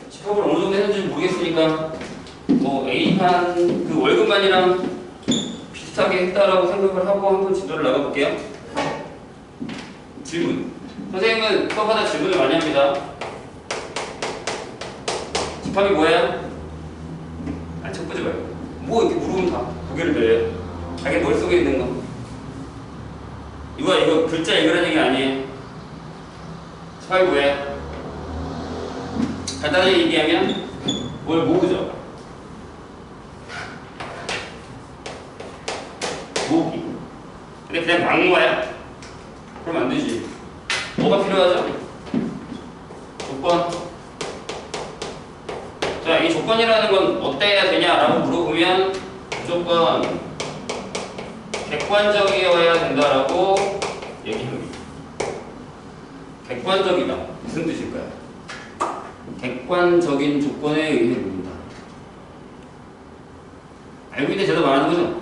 집합을 어느 정도 했는지 모르겠으니까 뭐 A판 그 월급만이랑 비슷하게 했다라고 생각을 하고 한번 진도를 나가볼게요. 질문. 선생님은 수업하다 질문을 많이 합니다. 집합이 뭐예요? 아니 첫 보지 말고 뭐 이렇게 물으면 다 고개를 들어요. 자기 머릿속에 있는 거. 이거 글자 읽으라는 얘기 아니에요. 집합이 뭐예요? 간단하게 얘기하면 뭘 모으죠. 모으기. 근데 그냥 막 모아요? 그럼 안 되지. 뭐가 필요하죠? 조건. 자, 이 조건이라는 건 어때야 되냐라고 물어보면 무조건 객관적이어야 된다라고 얘기합니다. 객관적이다. 무슨 뜻일까요? 객관적인 조건에 의해 봅니다. 알고 있는데 제가 말하는 거죠?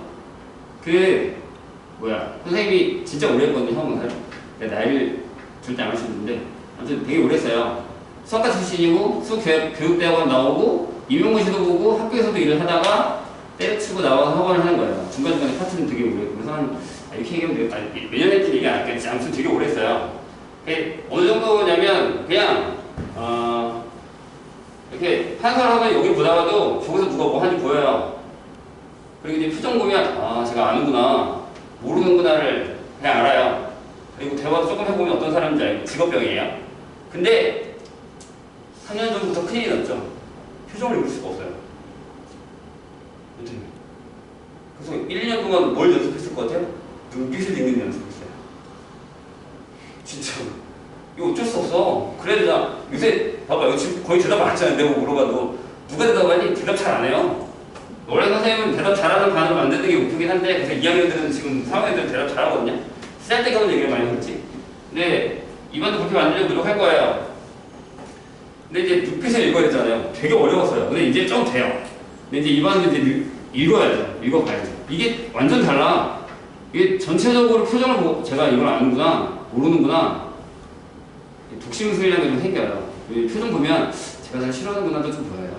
선생님이 진짜 오래 했거든요, 형은. 나이를 절대 안 하시는데, 아무튼 되게 오래 했어요. 수학과 출신이고, 수교육대학원 나오고, 임용고시도 보고, 학교에서도 일을 하다가, 때려치고 나와서 학원을 하는 거예요. 중간중간에 파트는 되게 오래 했고, 그래서 이렇게 얘기하면 몇 년 했지 얘기 안 할게요. 아무튼 되게 오래 했어요. 어느 정도냐면, 그냥, 이렇게 판사를 하면 여기 보다가도 저기서 누가 뭐 하는지 보여요. 그리고 이제 표정 보면 제가 아는구나 모르는구나를 그냥 알아요. 그리고 대화도 조금 해보면 어떤 사람인지 알고 직업병이에요. 근데 3년 전부터 큰일이 났죠. 표정을 읽을 수가 없어요. 그래서 1, 2년 동안 뭘 연습했을 것 같아요? 눈빛을 읽는 연습했어요. 진짜 이거 어쩔 수 없어. 그래야 되나. 요새 봐봐, 이거 지금 거의 대답 안 하잖아요. 내가 물어봐도 누가 대답하니? 대답 잘 안 해요. 원래 선생님은 대답 잘하는 반으로 만드는 게 목표긴 한데, 그래서 2학년들은 지금 3학년들은 대답 잘하거든요. 쓸데없는 얘기를 많이 했지. 근데 이반도 그렇게 만들려고 노력할 거예요. 근데 이제 눈빛을 읽어야 되잖아요. 되게 어려웠어요. 근데 이제 좀 돼요. 근데 이제 이반은 이제 읽어야죠. 읽어봐야죠. 이게 완전 달라. 이게 전체적으로 표정을 보고 제가 이걸 아는구나, 모르는구나. 독심술이라는 게 좀 생겨요. 표정 보면 제가 잘 싫어하는구나도 좀 보여요.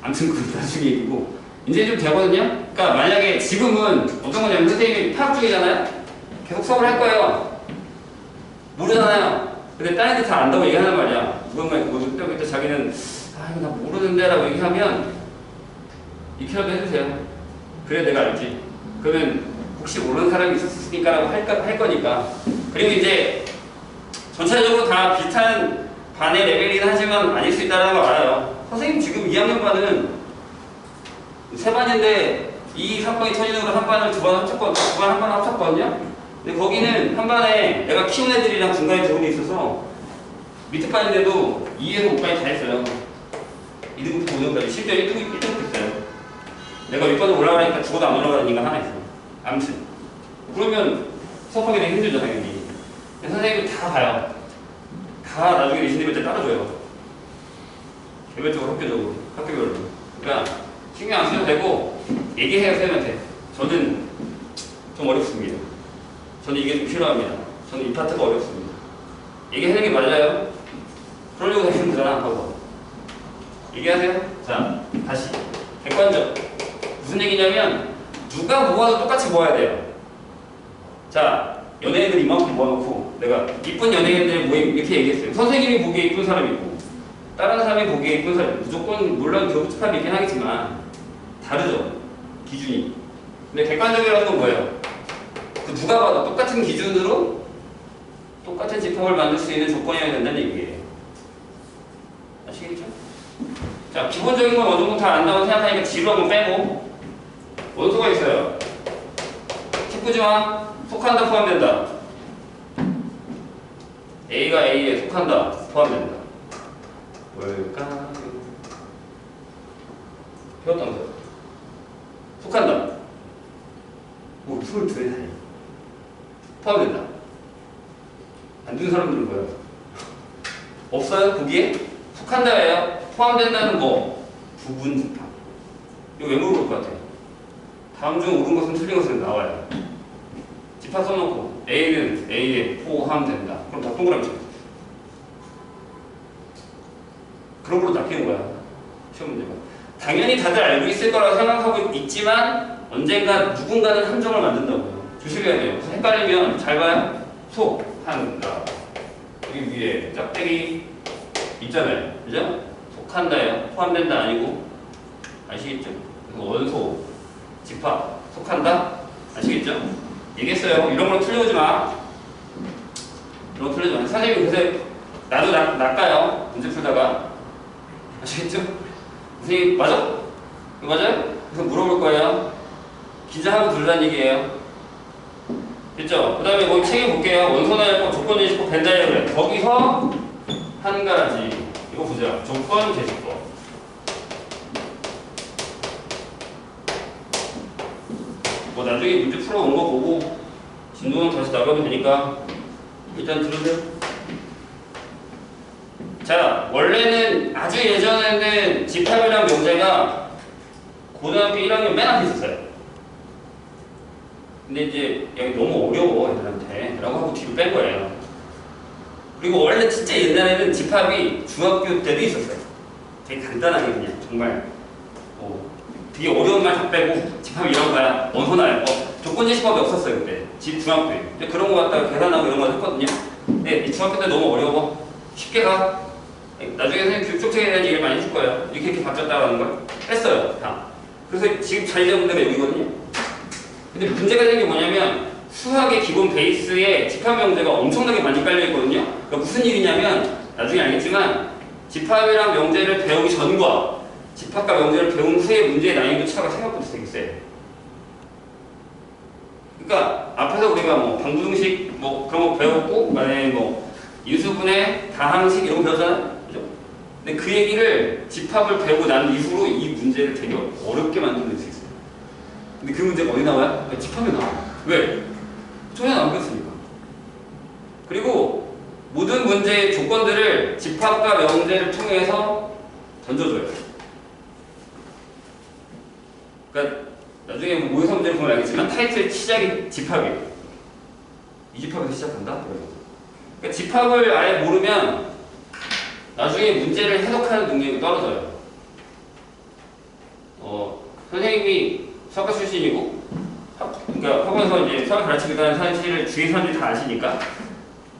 아무튼 그건 나중에 얘기고. 이제 좀 되거든요? 그러니까 만약에 지금은 어떤 거냐면 선생님이 파악 중이잖아요? 계속 수업을 할 거예요. 모르잖아요. 근데 다른 데 다 안다고 얘기하는 말이야. 누군가 그때 자기는 이거 나 모르는데 라고 얘기하면 익혀라도 해주세요. 그래 내가 알지. 그러면 혹시 모르는 사람이 있었으니까 라고 할 거니까. 그리고 이제 전체적으로 다 비슷한 반의 레벨이긴 하지만 아닐 수 있다는 걸 알아요. 선생님 지금 2학년 반은 세 반인데 이 사건이 터지는 걸 한 반을 두 반 한 반 합쳤거든요. 근데 거기는 한 반에 내가 키운 애들이랑 중간에 들어온 게 있어서 밑에 반인데도 2에서 5반이 다 했어요. 2등부터 5등까지. 실제 1등부터 했어요. 내가 윗반에 올라가니까 죽어도 안 올라가는 인간 하나 있어. 아무튼 그러면 수업하기 되게 힘들죠 당연히. 선생님이 다 봐요. 다 나중에 리신대회 때 따라줘요. 개별적으로 학교별로. 그러니까 신경 안 쓰셔도 되고 얘기해요 선생님한테. 저는 좀 어렵습니다. 저는 이게 좀 필요합니다. 저는 이 파트가 어렵습니다. 얘기하는 게 맞아요. 그러려고 하시면 되잖아. 하고 얘기하세요. 자 다시 객관적. 무슨 얘기냐면 누가 모아도 똑같이 모아야 돼요. 자 연예인들 이만큼 모아놓고 내가 이쁜 연예인들 모임 이렇게 얘기했어요. 선생님이 보기에 이쁜 사람이 있고 다른 사람이 보기에 이쁜 사람이 무조건 물론 교집합이 있긴 하겠지만 다르죠. 기준이. 근데 객관적이라는 건 뭐예요? 그 누가 봐도 똑같은 기준으로 똑같은 집합을 만들 수 있는 조건이어야 된다는 얘기예요. 아시겠죠? 자 기본적인 건 어느 정도 다 안다고 생각하니까 지루 한번 빼고 원소가 있어요. 기쁘지만 속한다 포함된다. A가 A에 속한다 포함된다. 뭘까요? 배웠다면서요? 속한다. 뭐 22살 포함된다. 안 되는 사람들은 뭐예요? 없어요? 거기에? 속한다예요. 포함된다는 거 부분 집합. 이거 왜 물어볼 것 같아요? 다음 중 옳은 것은 틀린 것은 나와요. 집합 써놓고 A는 A에 포함된다. 그럼 다 동그라미 쳐요. 그런 걸로 낚이는 거야. 시험 문제가. 당연히 다들 알고 있을 거라고 생각하고 있지만 언젠가 누군가는 함정을 만든다고요. 조심해야 돼요. 그래서 헷갈리면 잘 봐요. 속한다. 여기 위에 짝대기 있잖아요. 그죠? 속한다예요. 포함된다 아니고. 아시겠죠? 그래서 원소, 집합, 속한다? 아시겠죠? 얘기했어요. 이런 걸로 틀려오지 마. 이런 거 틀려오지 마. 선생님이 그새 나도 낚아요. 문제 풀다가. 아시겠죠? 선생님, 맞아? 이거 맞아요? 그래서 물어볼 거예요. 긴장하고 들으라는 얘기예요. 됐죠? 그 다음에 뭐 책에 볼게요. 원소나열법, 조건제시법, 벤다이어그램. 거기서 한 가지. 이거 보자. 조건제시법. 뭐 나중에 문제 풀어온 거 보고 진도는 다시 나가도 되니까 일단 들으세요. 자, 원래는 아주 예전에는 집합이랑 명제가 고등학교 1학년 맨 앞에 있었어요. 근데 이제 여기 너무 어려워 애들한테 라고 하고 뒤로 뺀 거예요. 그리고 원래 진짜 옛날에는 집합이 중학교 때도 있었어요. 되게 간단하게 그냥 정말 되게 어려운 말 다 빼고 집합이 이런 거야. 원소나요. 조건제시법이 없었어요 그때. 중학교에. 근데 그런 거 갖다가 계산하고 이런 거 했거든요. 근데 이 중학교 때 너무 어려워. 쉽게 가. 나중에 선생님 교육 쪽책에 대한 얘기를 많이 해줄 거예요. 이렇게 바뀌었다라는 걸 뺐어요. 다. 그래서 지금 잘 잡은 데가 여기거든요. 근데 문제가 되는 게 뭐냐면 수학의 기본 베이스에 집합 명제가 엄청나게 많이 깔려 있거든요. 그러니까 무슨 일이냐면 나중에 알겠지만 집합이랑 명제를 배우기 전과 집합과 명제를 배운 후에 문제의 난이도 차가 생각보다 되게 세요. 그러니까 앞에서 우리가 뭐 방부등식 뭐 그런 거 배웠고 만약에 뭐 인수분해, 다항식 이런 거 배웠잖아요. 그죠? 근데 그 얘기를 집합을 배우고 난 이후로 이 문제를 되게 어렵게 만들 수 있어요. 근데 그 문제가 어디 나와요? 집합에 나와요. 왜? 전혀 안 배웠으니까. 그리고 모든 문제의 조건들을 집합과 명제를 통해서 던져줘요. 그러니까 나중에 모의고사 문제를 보면 알겠지만 타이틀 시작이 집합이에요. 이 집합에서 시작한다? 그러니까 집합을 아예 모르면 나중에 문제를 해석하는 능력이 떨어져요. 선생님이 수학과 출신이고 그러니까 학원에서 이제 수학을 가르치겠다는 사실을 주위 사람들이 다 아시니까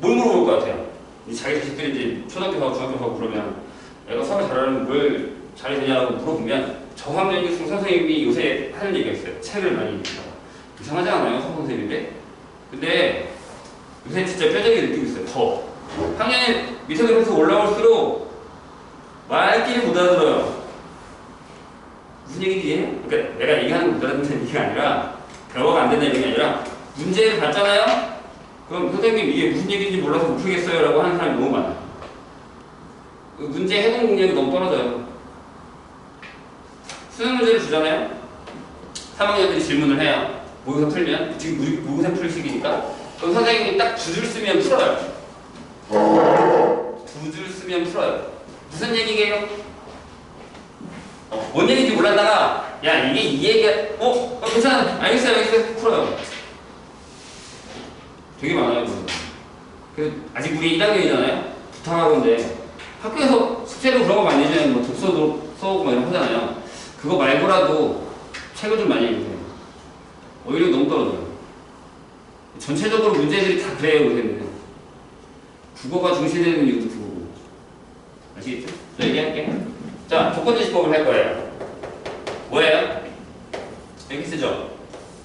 뭘 물어볼 것 같아요? 자기 자식들이 이제 초등학교 가고 중학교 가고 그러면 애가 수학을 잘하는 뭘 잘해야 되냐고 물어보면 저학년 교수 선생님이 요새 하는 얘기가 있어요. 책을 많이 읽다가 이상하지 않아요? 수학 선생님인데? 근데 요새 진짜 뼈저리게 느끼고 있어요. 더 학년이 밑에 내려서 올라올수록 말귀를 못 알아들어요. 무슨 얘기인지 이해해? 그러니까 내가 얘기하는 거 못 알아듣는 얘기가 아니라 대화가 안 된다는 얘기가 아니라 문제를 봤잖아요? 그럼 선생님 이게 무슨 얘기인지 몰라서 못 풀겠어요 라고 하는 사람이 너무 많아요. 문제 해동 능력이 너무 떨어져요. 수능 문제를 주잖아요? 3학년들이 질문을 해요. 모의고사 풀면 지금 모의고사 풀 시기니까 그럼 선생님이 딱 두 줄 쓰면 풀어요. 두 줄 쓰면 풀어요. 무슨 얘기게요? 뭔 얘기인지 몰랐다가 야 이게 이 얘기야 괜찮아 알겠어요 풀어요. 되게 많아요. 아직 우리 1학년이잖아요. 부탁하건데 학교에서 숙제로 그런 거 많이 해줘요. 뭐 독서도 써오고 막 이런 거 하잖아요. 그거 말고라도 책을 좀 많이 읽어요. 오히려 너무 떨어져요. 전체적으로 문제들이 다 그래요. 요새는 국어가 중시되는 이유도 그거고. 아시겠죠? 저 얘기할게. 자, 조건제시법을 할 거예요. 뭐예요? 여기 쓰죠?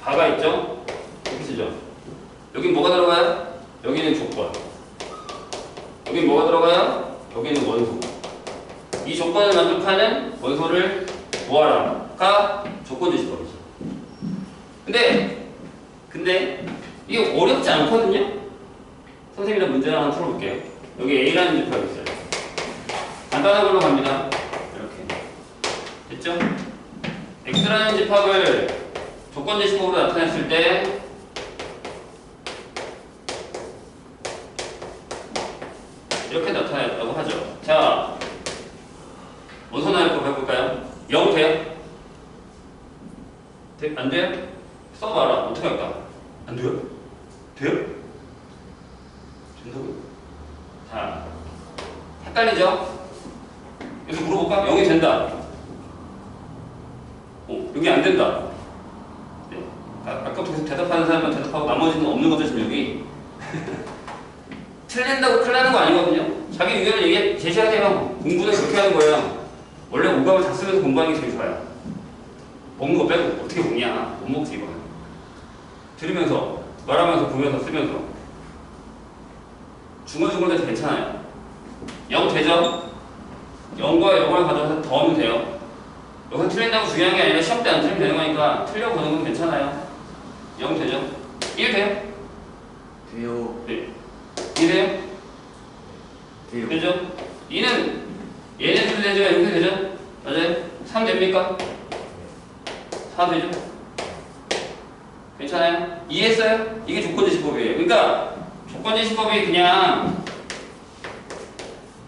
바가 있죠? 여기 쓰죠? 여긴 뭐가 들어가요? 여기는 조건. 여긴 뭐가 들어가요? 여기는 원소. 이 조건을 만족하는 원소를 구하라가 조건제시법이죠. 근데 이게 어렵지 않거든요? 선생님이랑 문제 하나 풀어볼게요. 여기 A라는 집합이 있어요. 간단한 걸로 갑니다. 이렇게. 됐죠? X라는 집합을 조건제시법으로 나타냈을 때 이렇게 나타냈다고 하죠. 자, 원소나열법 해볼까요? 0 돼요? 안 돼요? 써봐라. 어떻게 할까? 안 돼요? 돼요? 된다고요? 자, 헷갈리죠? 그래서 물어볼까? 0이 된다. 여기 안 된다. 네. 아까부터 계속 대답하는 사람만 대답하고 나머지는 없는 거죠, 지금 여기. 틀린다고 큰일 나는 거 아니거든요. 자기 의견을 제시하세요. 공부는 그렇게 하는 거예요. 원래 오감을 다 쓰면서 공부하는 게 제일 좋아요. 먹는 거 빼고 어떻게 먹냐? 못 먹지 이거. 들으면서, 말하면서, 보면서, 쓰면서. 중얼중얼해도 괜찮아요. 0 되죠? 0과 0을 가져와서 더하면 돼요. 여기서 틀린다고 중요한 게 아니라 시험 때 안 틀리면 되는 거니까 틀려보는 건 괜찮아요. 0 되죠? 1 돼요? 돼요. 네. 2 돼요? 돼요. 되죠? 2는 얘네들도 되죠? 이렇게 되죠? 맞아요? 3 됩니까? 4 되죠? 괜찮아요? 이해했어요? 이게 조건제시법이에요. 그러니까 조건제시법이 그냥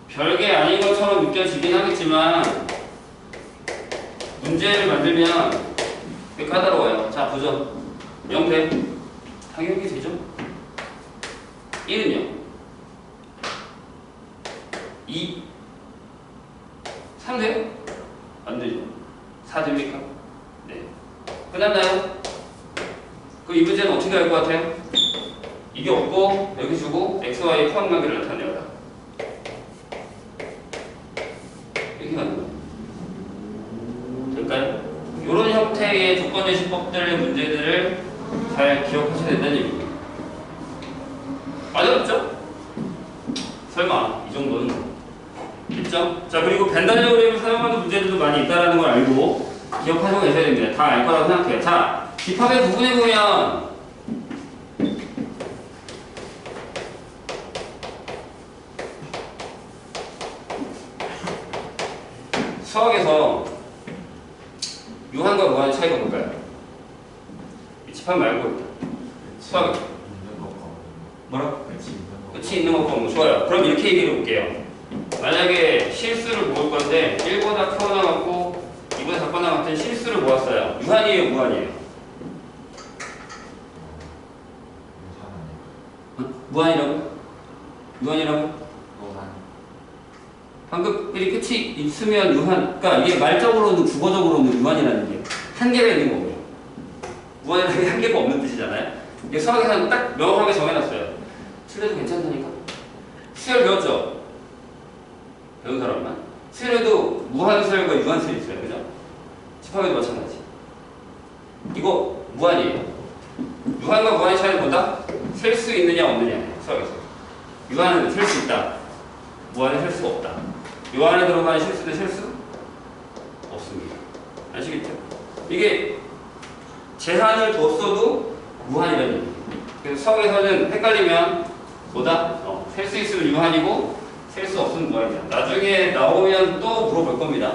별게 아닌 것처럼 느껴지긴 하겠지만 문제를 만들면 꽤 까다로워요. 자, 보죠. 0 돼. 당연히 되죠? 1은요? 2 3 돼요? 안 되죠? 4 됩니까? 네. 끝났나요? 그 이 문제는 어떻게 할 것 같아요? 이게 없고 여기 주고 XY의 포함 관계를 나타내라. 이렇게 가는 거예요. 될까요? 이런 형태의 조건제시법들의 문제들을 잘 기억하셔야 된다는 얘기입니다. 맞았죠? 설마 이 정도는 됐죠? 자, 그리고 벤다디오그램을 사용하는 문제들도 많이 있다는 걸 알고 기억하시고 계셔야 됩니다. 다 알 거라고 생각해요. 자, 집합의 부분에 보면 수학에서 유한과 무한의 차이가 뭘까요? 이 집합 말고 수학은 뭐라? 끝이 있는 것과 없는 거. 좋아요. 그럼 이렇게 얘기해 볼게요. 만약에 실수를 모을 건데 1보다 크거나 같고 2보다 작거나 같은 실수를 모았어요. 유한이에요, 무한이에요? 무한이라고? 유한이라고? 방금 이 끝이 있으면 유한, 그러니까 이게 말적으로는 국어적으로는 유한이라는 게 한계가 있는 거고요. 무한이라는 게 한계가 없는 뜻이잖아요. 이게 수학에서는 딱 명확하게 정해놨어요. 틀려도 괜찮다니까. 수열 배웠죠? 배운 사람만. 수열에도 무한수열과 유한수열이 있어요, 그죠? 집합에도 마찬가지. 이거 무한이에요. 유한과 무한의 차이는 뭐다? 셀 수 있느냐 없느냐, 수학에서. 유한은 셀 수 있다. 무한은 셀 수가 없다. 요 안에 들어가는 실수는 셀 수 없습니다. 아시겠죠? 이게 제한을 뒀어도 무한이라는 얘기예요. 그래서 수학에서는 헷갈리면 뭐다? 셀 수 있으면 유한이고 셀 수 없으면 무한이다. 나중에 나오면 또 물어볼 겁니다.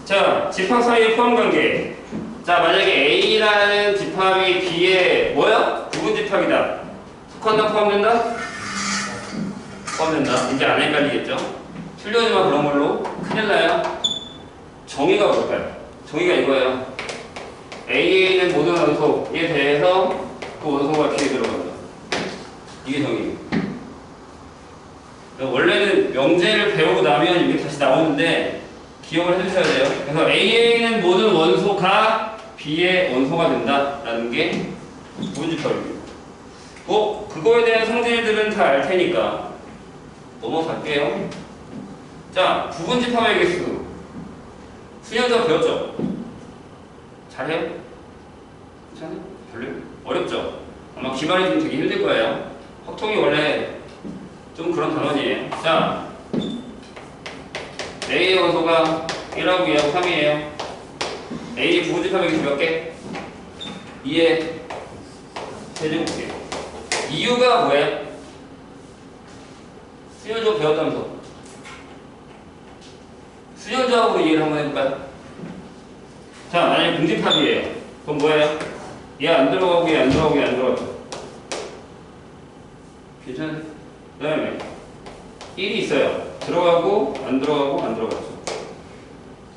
자, 집합 사이의 포함관계. 자, 만약에 A라는 집합이 B에 뭐야? 부분 집합이다. 속한다, 포함된다? 포함된다. 이제 안 헷갈리겠죠? 틀려지만 그런 걸로 큰일 나요. 정의가 뭘까요? 정의가 이거예요. A에는 모든 원소에 대해서 그 원소가 B에 들어간다. 이게 정의예요. 원래는 명제를 배우고 나면 이게 다시 나오는데 기억을 해주셔야 돼요. 그래서 A에는 모든 원소가 B의 원소가 된다라는 게 부분집합입니다. 그거에 대한 성질들은 다 알 테니까 넘어갈게요. 자, 부분집합의 개수. 수련자 배웠죠? 잘해요? 괜찮아요? 별로요? 어렵죠? 아마 기말이 좀 되게 힘들 거예요. 확통이 원래 좀 그런 단원이에요. 자, A의 원소가 1하고 2하고 3이에요. A 부분집합의 개수 몇 개? 2의 세제곱이에요. 이유가 뭐예요? 수열조 배웠다면서. 수열조합으로 이해를 한번 해볼까요? 자, 만약에 분집합이에요. 그럼 뭐예요? 얘 안 들어가고 얘 안 들어가고 얘 안 들어가죠. 괜찮아요? 그 다음에 1이 있어요. 들어가고 안 들어가고 안 들어가죠.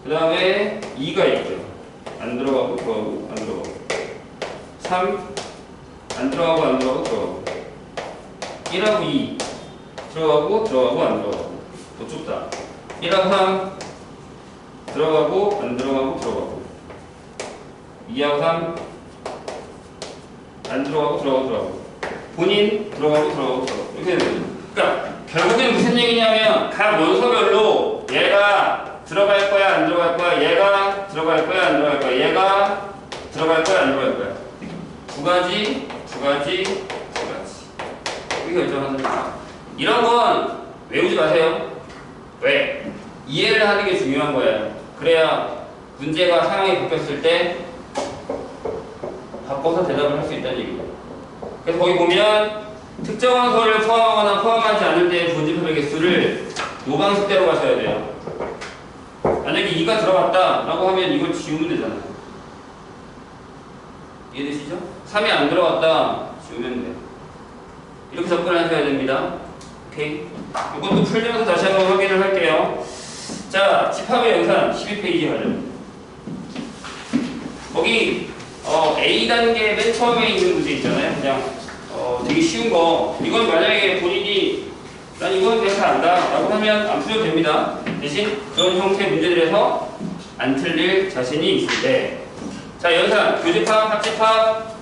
그 다음에 2가 있죠. 안 들어가고 들어가고 안 들어가고. 3 안 들어가고 안 들어가고 들어가고. 1하고 2 들어가고 들어가고 안 들어가고. 더 좁다. 1하고 3 들어가고 안 들어가고 들어가고 2하고 3 안 들어가고 들어가고 본인 들어가고 이렇게 되는 거죠. 그러니까 결국엔 무슨 얘기냐면 각 원소별로 얘가 들어갈 거야 안 들어갈 거야, 얘가 들어갈 거야 안 들어갈 거야, 얘가 들어갈 거야 안 들어갈 거야. 두 가지. 이렇게 결정하는 거야. 이런 건 외우지 마세요. 왜? 이해를 하는 게 중요한 거예요. 그래야 문제가 상황이 바뀌었을 때 바꿔서 대답을 할 수 있다는 얘기예요. 그래서 거기 보면 특정 원소를 포함하거나 포함하지 않을 때의 분집합의 개수를 이 방식대로 가셔야 돼요. 만약에 2가 들어갔다 라고 하면 이걸 지우면 되잖아요. 이해되시죠? 3이 안 들어갔다 지우면 돼. 이렇게 접근하셔야 됩니다. 오케이? 이것도 풀면서 다시 한번 확인을 할게요. 자, 집합의 연산 12페이지 가죠. 거기 A 단계 맨 처음에 있는 문제 있잖아요. 그냥 되게 쉬운 거. 이건 만약에 본인이 난 이건 그냥 다 안다 라고 하면 안 풀려도 됩니다. 대신 그런 형태의 문제들에서 안 틀릴 자신이 있을 때. 자, 연산, 교집합, 합집합,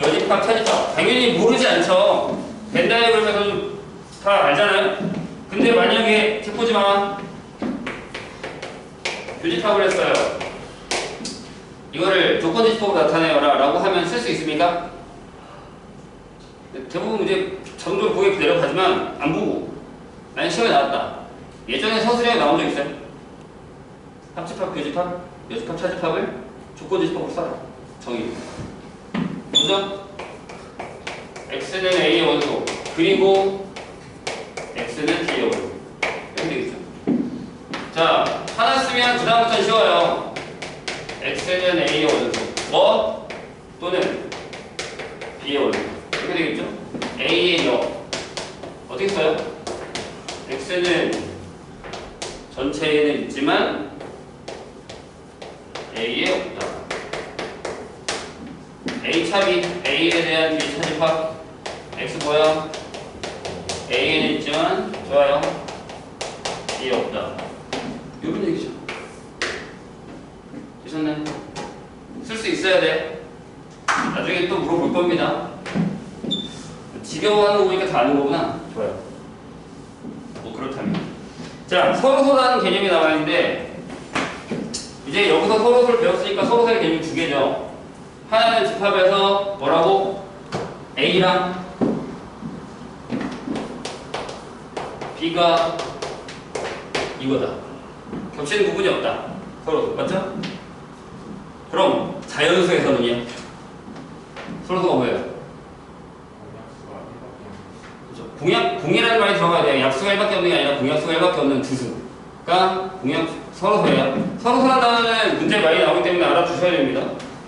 여집합, 차집합. 당연히 모르지 않죠. 벤다이어그램에서도 다 알잖아요. 근데 만약에 책 보지 마. 교집합을 했어요. 이거를 조건지집합으로 나타내어라 라고 하면 쓸 수 있습니까? 대부분 이제 자동적으로 보게 내려가지만 안 보고 만약 시험에 나왔다. 예전에 서술형에 나온 적 있어요? 합집합, 교집합, 여집합, 차집합을 조건지집합으로 써라. 정의. 그죠? X는 A의 원소 그리고 X는 D의 원소. 이렇게 되겠죠? 자, 하나 쓰면 그 다음부터는 쉬워요. X는 A의 원소 뭐 또는 B의 원소 이렇게 되겠죠? A의 역 어떻게 써요? X는 전체에는 있지만 A에 없다. A 차비 A에 대한 비차집합 X 뭐야? A에는 있지만 좋아요. B에 없다. 이런 얘기죠. 되셨나요? 쓸 수 있어야 돼. 나중에 또 물어볼 겁니다. 지겨워하는 거 보니까 다 아는 거구나. 좋아요. 뭐 그렇다면. 자, 서로소라는 개념이 나와 있는데 이제 여기서 서로소를 배웠으니까 서로소의 개념이 두 개죠. 하나는 집합에서 뭐라고? A랑 B가 이거다. 겹치는 부분이 없다. 서로소. 맞죠? 그럼 자연수에서는요? 서로소가 뭐예요? 그렇죠. 공이라는 말이 들어가야 돼요. 약수가 1밖에 없는 게 아니라 공약수가 1밖에 없는 두수가 서로소예요. 서로소란 단어는 문제 많이 나오기 때문에 알아두셔야 됩니다.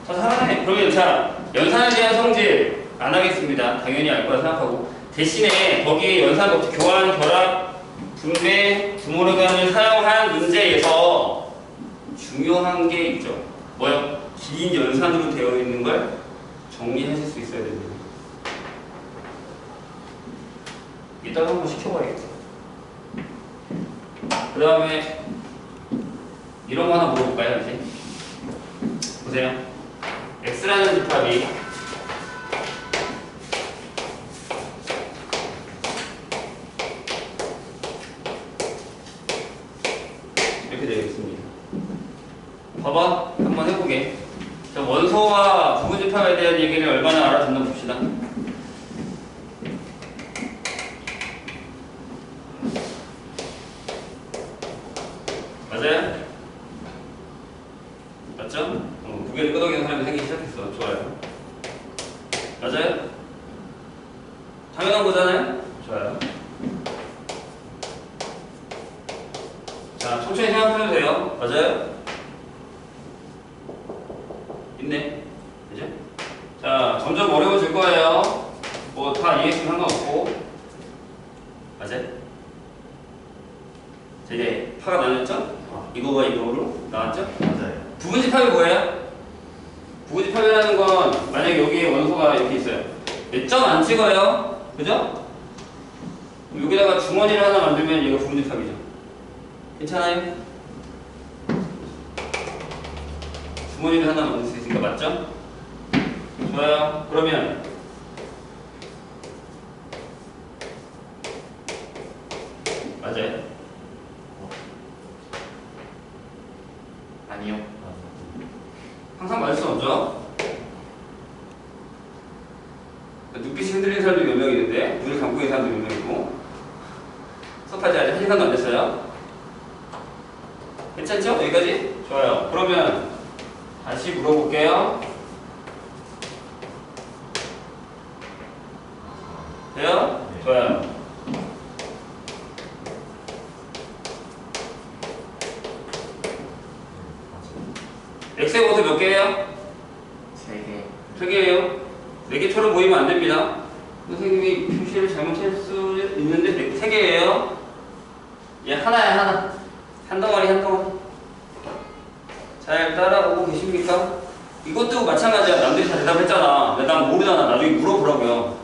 자, 하나네. 그러면 자, 연산에 대한 성질 안 하겠습니다. 당연히 알 거라 생각하고 대신에 거기에 연산 법칙, 교환, 결합, 분배, 두모르간을 사용한 문제에서 중요한 게 있죠. 뭐요? 긴 연산으로 되어 있는 걸 정리하실 수 있어야 됩니다. 이따가 한번 시켜봐야겠다. 그 다음에 이런 거 하나 물어볼까요? 이제 보세요. X라는 집합이 이렇게 되어 있습니다. 봐봐. 한번 해보게. 자, 원소와 부분집합에 대한 얘기를 얼마나 알아듣나 봅시다. 맞아요? 맞죠? 고개를 끄덕이는 사람이 생기기 시작했어. 좋아요. 맞아요? 당연한 거잖아요? 좋아요. 자, 천천히 생각해도 돼요. 맞아요? 있네. 그죠? 자, 점점 어려워질 거예요. 뭐 다 이해했으면 상관없고. 맞아요? 되게 파가 나뉘었죠? 이거가 이거로 나왔죠? 맞아요. 부분집합이 뭐예요? 부분집합이라는 건 만약에 여기에 원소가 이렇게 있어요. 몇 점 안 찍어요? 그죠? 여기다가 주머니를 하나 만들면 얘가 부분집합이죠. 괜찮아요? 주머니를 하나 만들 수 있으니까 맞죠? 좋아요. 그러면 맞아요? 아니요. 항상 맞을 수 없죠? 눈빛이 흔들리는 사람들이 몇 명 있는데 눈을 감고 있는 사람들이 몇 명 있고 수업하지 아직 1시간도 안 됐어요? 괜찮죠? 여기까지? 좋아요. 그러면 다시 물어볼게요. 돼요? 네. 좋아요. X의 모습 몇 개예요? 3개. 3개예요. 4개처럼 보이면 안 됩니다. 선생님이 표시를 잘못할 수 있는데 3개예요. 얘 하나야, 하나. 한 덩어리, 한 덩어리. 잘 따라오고 계십니까? 이것도 마찬가지야. 남들이 다 대답했잖아. 근데 난 모르잖아. 나중에 물어보라고요.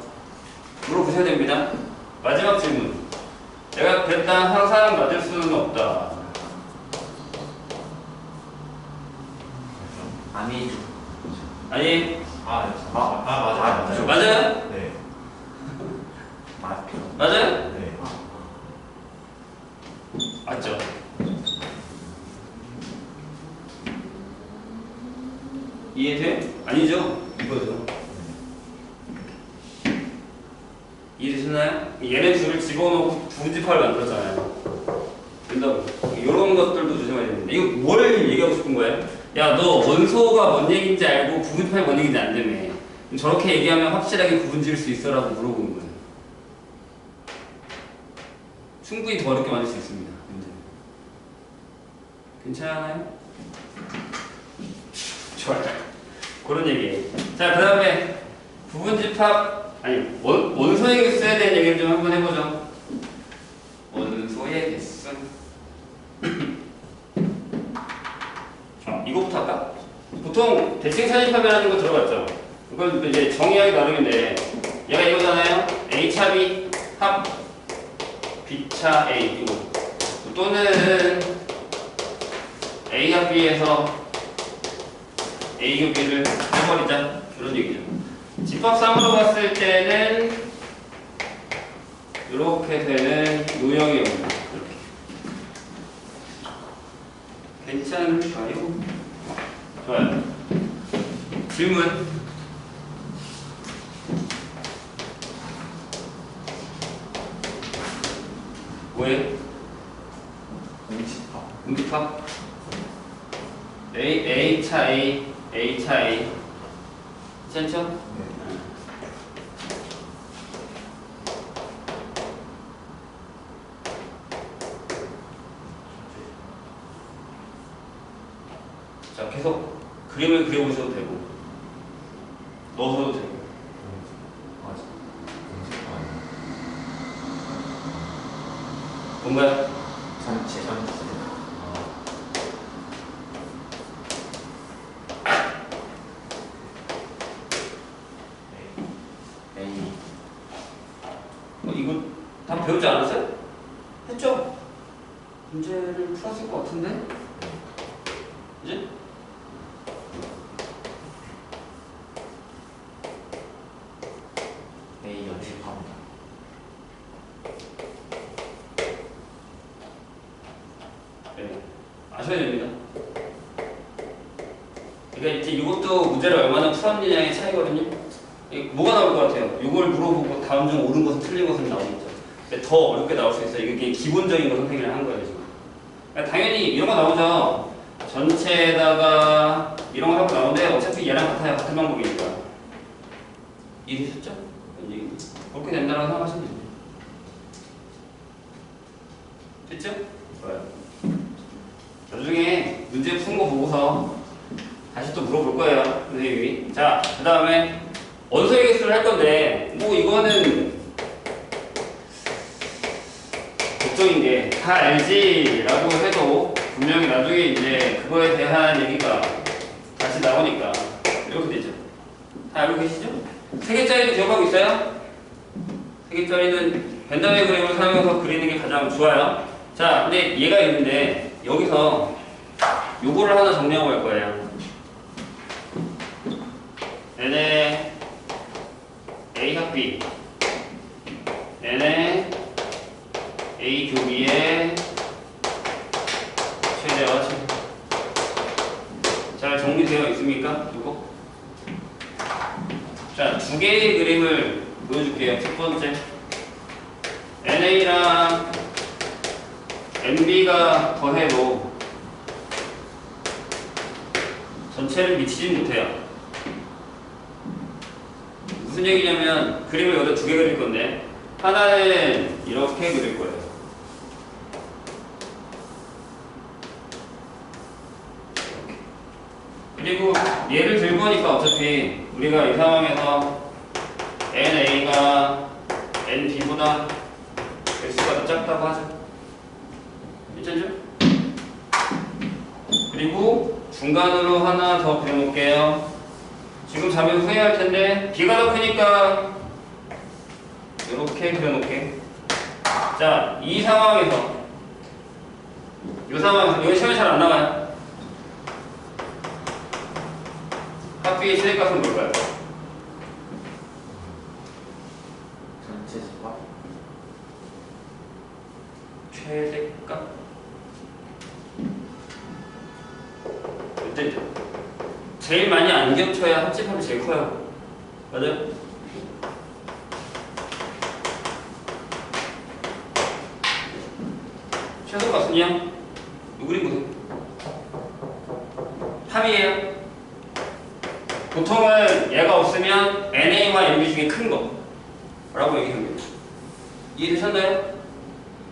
물어보셔야 됩니다. 마지막 질문. 내가 그랬다 항상 맞을 수는 없다. 아니죠. 아니, 맞아요. 맞아요? 네. 맞죠. 맞아요? 네. 맞죠? 이해돼? 아니죠? 이거죠. 이해되시나요? 얘네 둘을 집어넣고 부집합을 만들었잖아요. 된다고. 이런 것들도 조심해야 되는데 이거 뭘 얘기하고 싶은 거예요? 야, 너 원소가 뭔 얘기인지 알고 부분집합이 뭔 얘기인지 안 되네. 저렇게 얘기하면 확실하게 구분 지을 수 있어라고 물어보는 거예요. 충분히 더 어렵게 만들 수 있습니다. 괜찮아요? 좋아요. 그런 얘기예요. 자, 그 다음에 부분집합, 아니, 원소의 개수에 대한 얘기를 좀 한번 해보죠. 원소의 개수. 이거부터 할까? 보통 대칭 사집합이라는 거 들어봤죠? 이건 이제 정의하기 나름인데, 얘가 이거잖아요? A차 B 합 B차 A 이거. 또는 A 합 B에서 A 급 B를 해버리자. 이런 얘기죠. 집합상으로 봤을 때는 이렇게 되는 요형이 옵니다. 이렇게. 괜찮을까요? 좋아요. 질문. 왜? 응집합? A 차 A, A 차 A. 괜찮죠? 자, 계속 그림을 그려보셔도 되고, 넣어서도 되고. 뭔가요? 전체. A. 이거 다 배우지 않았어요? 했죠? 문제를 풀었을 것 같은데? 그지? A 연습합니다. 네. 아셔야 됩니다. 그러니까 이제 이것도 문제를 얼마나 풀었느냐의 차이거든요. 뭐가 나올 것 같아요? 이걸 물어보고 다음 중 옳은 것은 틀린 것은 나오겠죠. 근데 더 어렵게 나올 수 있어요. 이게 기본적인 거 선택을 한 거예요, 지금. 그러니까 당연히 이런 거 나오죠. 전체에다가 이런 거 하고 나오는데 어차피 얘랑 같아요. 같은 방법이니까. 이해되셨죠? 그렇게 된다고 생각하시면 됩니다. 됐죠? 좋아요. 나중에 문제 푼 거 보고서 다시 또 물어볼 거예요, 선생님이. 자, 그 다음에 원소의 개수를 할 건데, 뭐 이거는 걱정인 게 다 알지라고 해도 분명히 나중에 이제 그거에 대한 얘기가 다시 나오니까 이렇게 되죠. 다 알고 계시죠? 3개짜리도 기억하고 있어요? 3개짜리는 벤더웨이 그림을 사용해서 그리는 게 가장 좋아요. 자, 근데 얘가 있는데 여기서 요거를 하나 정리하고 갈 거예요. n의 a 합비 n의 a 교비의 최대와 최대. 잘 정리되어 있습니까? 이거? 자, 두 개의 그림을 보여줄게요. 첫 번째, NA랑 MB가 더해도 전체를 미치지 못해요. 무슨 얘기냐면 그림을 여기다 두 개 그릴 건데 하나는 이렇게 그릴 거예요. 그리고 얘를 들고 하니까 어차피 우리가 이 상황에서 NA가 NB보다 X가 더 작다고 하죠. 괜찮죠? 그리고 중간으로 하나 더 그려놓을게요. 지금 자면 후회할 텐데 B가 더 크니까 이렇게 그려놓을게. 자, 이 상황에서 이거 시험에 잘 안 나와요. 합비의 최대값은 뭘까요? 전체 집합. 최대값? 어쨌든 제일 많이 안 겹쳐야 합집합이 제일 커요. 맞아요? 최소값은요? 이 그림 보세요. 합이에요. 보통은 얘가 없으면 NA와 MB 중에 큰 거 라고 얘기합니다. 이해되셨나요?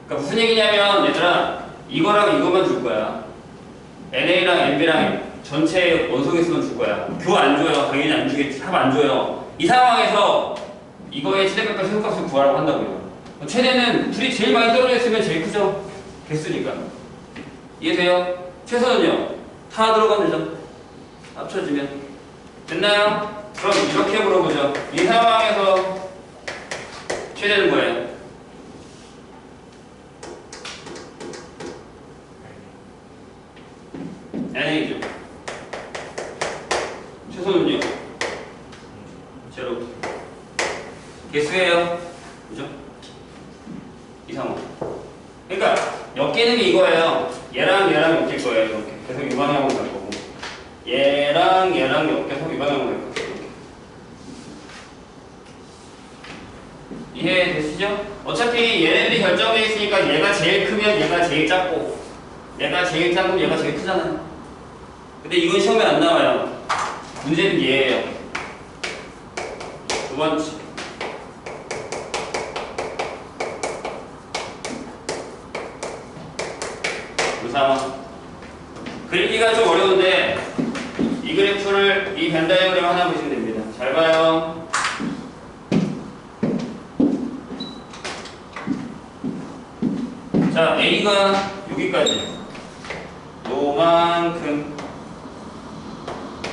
그러니까 무슨 얘기냐면 얘들아 이거랑 이거만 줄 거야. NA랑 MB랑 전체 원소개수만 줄 거야. 교 안 줘요. 당연히 안 주겠지. 합 안 줘요. 이 상황에서 이거의 최대값과 최소값을 구하라고 한다고요. 최대는 둘이 제일 많이 떨어져 있으면 제일 크죠. 개수니까. 이해돼요? 최소는요? 다 들어가면 되죠. 합쳐지면. 됐나요? 그럼 이렇게 물어보죠. 이 상황에서 최대는 뭐예요? NA죠. 최소는요? 제로. 개수예요. 그죠? 이 상황. 그러니까 엮이는 게 이거예요. 얘랑 얘랑 엮일 거예요. 이렇게. 계속 이 방향으로 갈 거고. 얘랑 얘랑 엮여서 이 방향으로 갈 거예요. 이해되시죠? 어차피 얘네들이 결정되어 있으니까 얘가 제일 크면 얘가 제일 작고 얘가 제일 작으면 얘가 제일 크잖아요. 근데 이건 시험에 안 나와요. 문제는 얘예요. 두 번째. 이 상황. 그리기가 좀 어려운데 이 그래프를 이 벤 다이어그램 하나 보시면 됩니다. 잘 봐요. 자, A가 여기까지 요만큼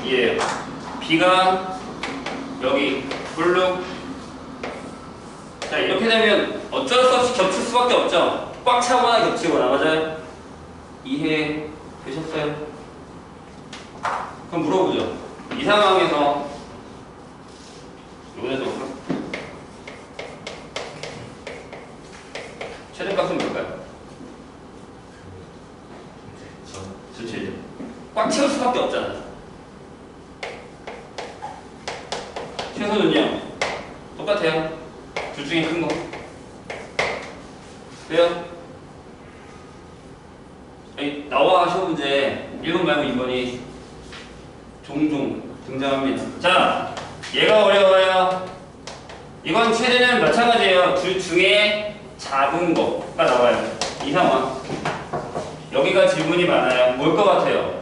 이에요. B가 여기 블룩. 자, 이렇게 되면 어쩔 수 없이 겹칠 수밖에 없죠. 꽉 차거나 겹치거나. 맞아요? 이해 되셨어요? 그럼 물어보죠. 이 상황에서 요번에도 볼까? 최대값은 뭘까요? 전체죠. 꽉 채울 수밖에 없잖아. 최소는요? 똑같아요. 둘 중에 큰 거. 돼요? 아니, 나와 시험 문제 1번 말고 2번이 종종 등장합니다. 자, 얘가 어려워요. 이건 최대는 마찬가지예요. 둘 중에 작은 거가 나와요. 이 상황. 여기가 질문이 많아요. 뭘 것 같아요?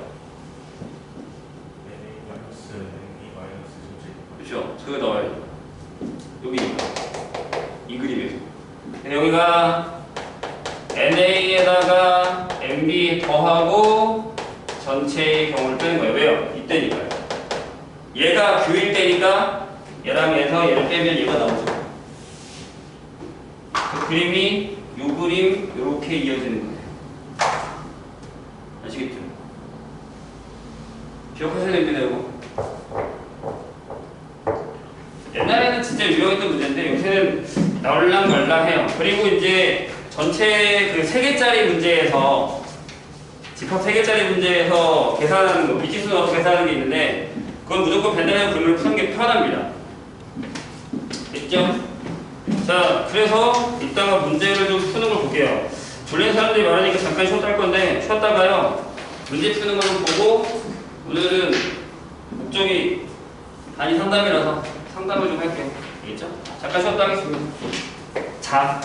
그렇죠. 저기 나와요. 여기니까. 이 그림에서. 여기가 NA에다가 MB 더하고 전체의 경우를 빼는 거예요. 왜요? 이때니까요. 얘가 교일 때니까 얘랑 해서 얘를 빼면 얘가 나오죠. 그 그림이 요 그림 요렇게 이어지는 거예요. 아시겠죠? 기억하셔야 됩니다, 이거. 옛날에는 진짜 유용했던 문제인데 요새는 나올랑말랑해요. 그리고 이제 전체 그 3개짜리 문제에서 집합 3개짜리 문제에서 계산하는 거, 미지수 넣어서 계산하는 게 있는데 그건 무조건 벤달이랑 그림을 푸는 게 편합니다. 됐죠? 자, 그래서 이따가 문제를 좀 푸는 걸 볼게요. 졸린 사람들이 많으니까 잠깐 쉬었다 할 건데 쉬었다가요 문제 푸는 거 좀 보고 오늘은 목적이 단위 상담이라서 상담을 좀 할게요. 알겠죠? 잠깐 쉬었다 하겠습니다. 자.